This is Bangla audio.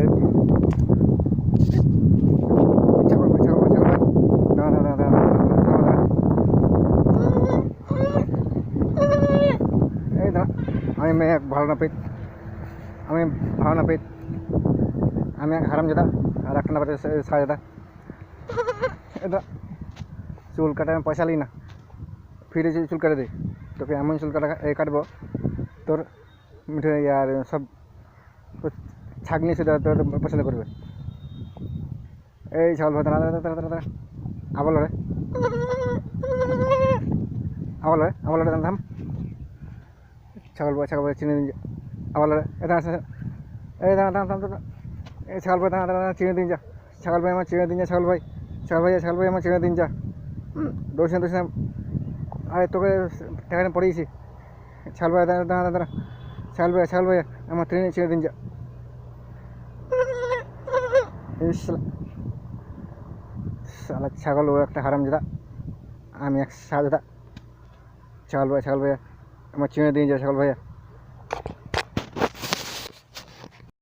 এই ছাগল ভাই, ছাগল ভাই, ছাগল ভাই, দাঁড়া দাঁড়া দাঁড়া দাঁড়া দাঁড়া, এই দাঁড়া। আমি এক ভালো নাপিত, আমি ভালো নাপিত, আমি এক হারামজাদা আর একটা নাপিত সাজাদা। এটা চুল কাটে আমি পয়সা নিই না, ফ্রি চুল কেটে দিই। তোকে এমন চুল কাটবো তোর মিঠে আর সব ছাগনি শুধু তোর পছন্দ করবে। এই ছাগল ভাই, দাঁড়া দাঁড়া দাঁড়া দাঁড়া, আবার লড়ে, আবার লড়ে, আবার লড়ে, থাম। ছাগল ভাই চিনি দিন, আবার লড়ে, এটা আসে, এই দাঁড়া দাঁড়া দাঁড়া, এই ছাগল ভাই দাঁড়া দাঁড়া, চিনি দিন যা, ছাগল ভাই আমার চিনি দিন যা, ছাগল ভাই, ছাগল ভাই আমার চিনি দিন যা, দোষ না। আরে তোকে এখানে পড়িয়েছি, ছাগল ভাই দাঁড়া দাঁড়া দাঁড়া, ছাগল ভাই আমার ট্রেনে চিনি দিন যা। শালা ছাগল, ও একটা হারামজাদা, আমি এক সাজাদা। ছাগল ভাই আমার চিনে দিন যা, ছাগল ভাইয়া।